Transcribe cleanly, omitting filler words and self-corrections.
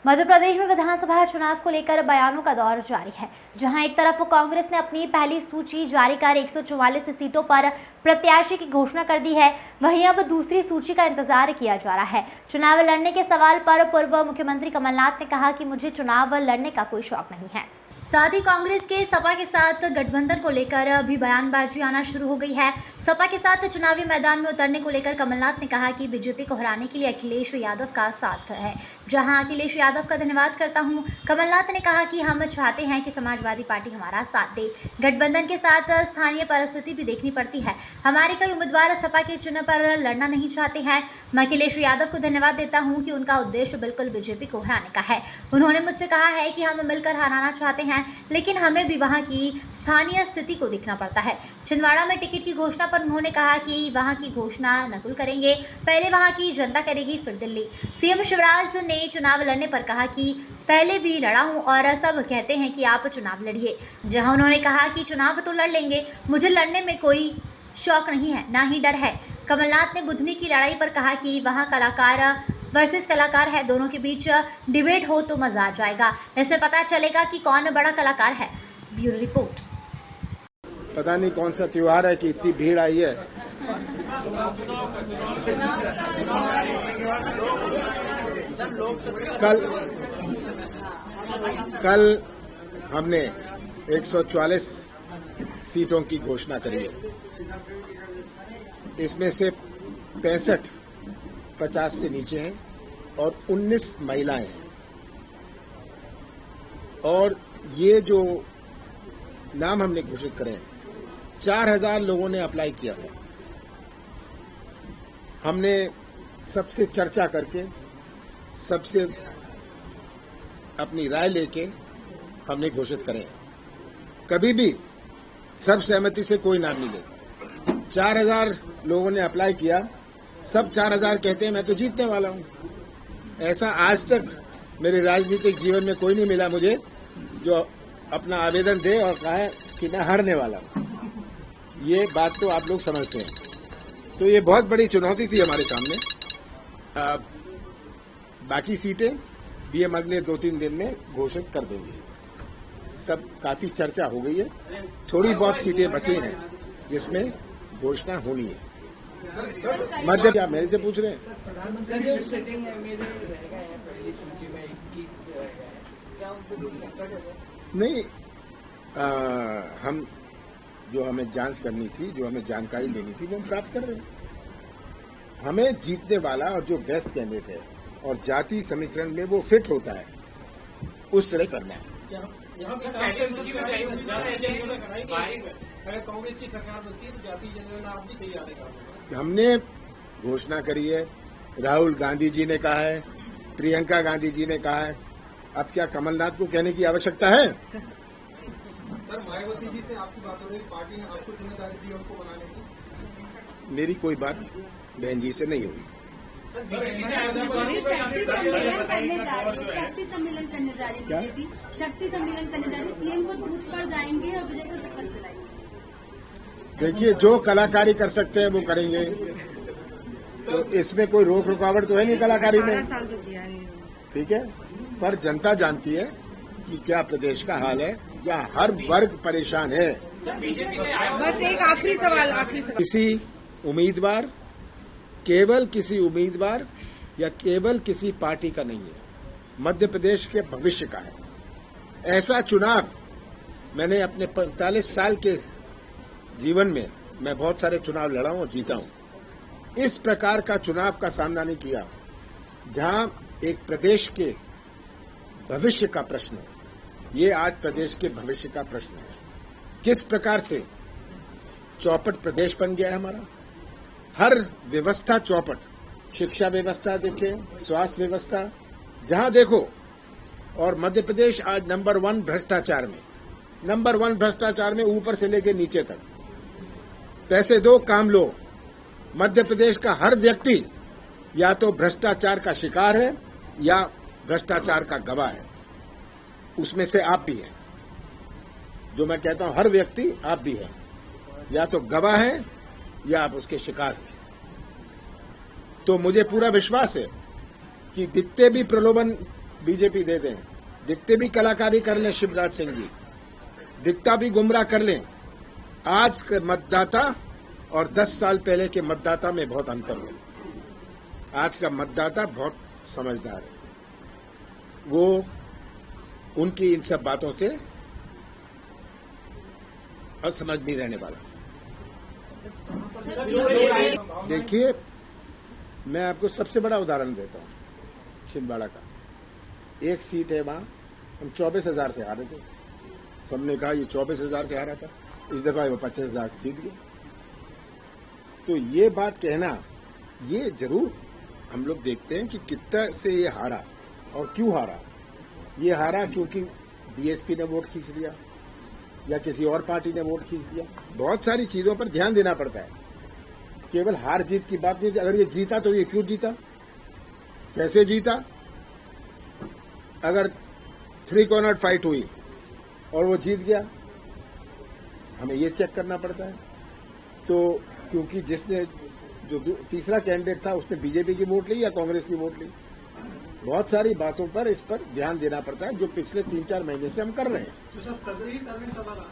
मध्य प्रदेश में विधानसभा चुनाव को लेकर बयानों का दौर जारी है, जहां एक तरफ कांग्रेस ने अपनी पहली सूची जारी कर 144 सीटों पर प्रत्याशी की घोषणा कर दी है, वहीं अब दूसरी सूची का इंतजार किया जा रहा है। चुनाव लड़ने के सवाल पर पूर्व मुख्यमंत्री कमलनाथ ने कहा कि मुझे चुनाव लड़ने का कोई शौक नहीं है। साथ ही कांग्रेस के सपा के साथ गठबंधन को लेकर भी बयानबाजी आना शुरू हो गई है। सपा के साथ चुनावी मैदान में उतरने को लेकर कमलनाथ ने कहा कि बीजेपी को हराने के लिए अखिलेश यादव का साथ है, जहां अखिलेश यादव का धन्यवाद करता हूं। कमलनाथ ने कहा कि हम चाहते हैं कि समाजवादी पार्टी हमारा साथ दे। गठबंधन के साथ स्थानीय परिस्थिति भी देखनी पड़ती है। हमारे कई उम्मीदवार सपा के चिन्ह पर लड़ना नहीं चाहते हैं। मैं अखिलेश यादव को धन्यवाद देता हूँ कि उनका उद्देश्य बिल्कुल बीजेपी को हराने का है। उन्होंने मुझसे कहा है कि हम मिलकर हराना चाहते हैं, लेकिन हमें भी वहां की स्थानीय स्थिति को देखना पड़ता है। छिंदवाड़ा में टिकट की घोषणा पर उन्होंने कहा कि वहां की घोषणा नकुल करेंगे, पहले वहां की जनता करेगी, फिर दिल्ली। सीएम शिवराज ने चुनाव लड़ने पर कहा कि पहले भी लड़ा हूं और सब कहते हैं कि आप चुनाव लड़िए, जहां उन्होंने कहा कि चुनाव तो लड़ लेंगे, मुझे लड़ने में कोई शौक नहीं है, ना ही डर है। कमलनाथ ने बुधनी की लड़ाई पर कहा कि वहां कलाकार वर्सेस कलाकार है, दोनों के बीच डिबेट हो तो मजा आ जाएगा, इससे पता चलेगा कि कौन बड़ा कलाकार है। Bureau report. पता नहीं कौन सा त्योहार है कि इतनी भीड़ आई है। कल हमने 144 सीटों की घोषणा करी है। इसमें से 65 50 से नीचे हैं और 19 महिलाएं हैं। और ये जो नाम हमने घोषित करे हैं, 4000 लोगों ने अप्लाई किया था। हमने सबसे चर्चा करके, सबसे अपनी राय लेके हमने घोषित करे हैं। कभी भी सर्वसहमति से कोई नाम नहीं लेता। 4000 लोगों ने अप्लाई किया, सब 4000 कहते हैं मैं तो जीतने वाला हूं। ऐसा आज तक मेरे राजनीतिक जीवन में कोई नहीं मिला मुझे जो अपना आवेदन दे और कहे कि मैं हारने वाला हूं। ये बात तो आप लोग समझते हैं। तो ये बहुत बड़ी चुनौती थी हमारे सामने। बाकी सीटें भी हम अगले 2-3 दिन में घोषित कर देंगे। सब काफी चर्चा हो गई है। थोड़ी बहुत सीटें बची हैं जिसमें घोषणा होनी है। मध्य क्या मेरे से पूछ रहे हैं? नहीं, हम जो हमें जांच करनी थी, जो हमें जानकारी लेनी थी, वो हम प्राप्त कर रहे हैं। हमें जीतने वाला और जो बेस्ट कैंडिडेट है और जाति समीकरण में वो फिट होता है, उस तरह करना है। अगर कांग्रेस की सरकार बनती है तो जाति जनगणना आप भी तैयार है? हमने घोषणा करी है, राहुल गांधी जी ने कहा है, प्रियंका गांधी जी ने कहा है। अब क्या कमलनाथ को कहने की आवश्यकता है? सर, मायावती जी से आपकी बात हो रही है, पार्टी ने आपको जिम्मेदारी दी उनको बनाने की? मेरी कोई बात बहन जी से नहीं हुई। शक्ति सम्मेलन करने जा रही है, शक्ति सम्मेलन करने जा रही है बीजेपी, शक्ति सम्मेलन करने जा रही है, सीएम को बूथ पर जाएंगे और विजय का शपथ दिलाएंगे। देखिए, जो कलाकारी कर सकते हैं वो करेंगे, तो इसमें कोई रोक रुकावट तो है नहीं कलाकारी में, ठीक है। पर जनता जानती है कि क्या प्रदेश का हाल है, क्या हर वर्ग परेशान है। बस एक आखिरी सवाल। किसी उम्मीदवार, केवल किसी उम्मीदवार या केवल किसी पार्टी का नहीं है, मध्य प्रदेश के भविष्य का है। ऐसा चुनाव मैंने अपने 45 साल के जीवन में मैं बहुत सारे चुनाव लड़ा हूं और जीता हूं। इस प्रकार का चुनाव का सामना नहीं किया जहां एक प्रदेश के भविष्य का प्रश्न है। ये आज प्रदेश के भविष्य का प्रश्न है। किस प्रकार से चौपट प्रदेश बन गया है हमारा, हर व्यवस्था चौपट, शिक्षा व्यवस्था देखें, स्वास्थ्य व्यवस्था, जहां देखो। और मध्य प्रदेश आज नंबर 1 भ्रष्टाचार में, नंबर 1 भ्रष्टाचार में, ऊपर से लेकर नीचे तक। पैसे दो काम लो। मध्य प्रदेश का हर व्यक्ति या तो भ्रष्टाचार का शिकार है या भ्रष्टाचार का गवाह है। उसमें से आप भी हैं। जो मैं कहता हूं हर व्यक्ति, आप भी हैं, या तो गवाह है या आप उसके शिकार हैं। तो मुझे पूरा विश्वास है कि जितने भी प्रलोभन बीजेपी दे दें, दिखते भी कलाकारी कर लें शिवराज सिंह जी, दिखता भी गुमराह कर लें, आज के मतदाता और 10 साल पहले के मतदाता में बहुत अंतर है। आज का मतदाता बहुत समझदार है, वो उनकी इन सब बातों से असमझ नहीं रहने वाला। देखिए, मैं आपको सबसे बड़ा उदाहरण देता हूं, छिंदवाड़ा का एक सीट है, वहां हम 24,000 से हारे थे। सबने कहा ये 24,000 से हारा था, इस दफा वो 25,000 से जीत गए। तो ये बात कहना, ये जरूर हम लोग देखते हैं कि कितना से ये हारा और क्यों हारा। ये हारा क्योंकि बीएसपी ने वोट खींच लिया या किसी और पार्टी ने वोट खींच लिया। बहुत सारी चीजों पर ध्यान देना पड़ता है, केवल हार जीत की बात नहीं। अगर ये जीता तो ये क्यों जीता, कैसे जीता। अगर 3 कॉर्नर फाइट हुई और वो जीत गया, हमें ये चेक करना पड़ता है। तो क्योंकि जिसने जो तीसरा कैंडिडेट था उसने बीजेपी की वोट ली या कांग्रेस की वोट ली, बहुत सारी बातों पर इस पर ध्यान देना पड़ता है, जो पिछले 3-4 महीने से हम कर रहे हैं। तो सर सगळी सर्वे सभा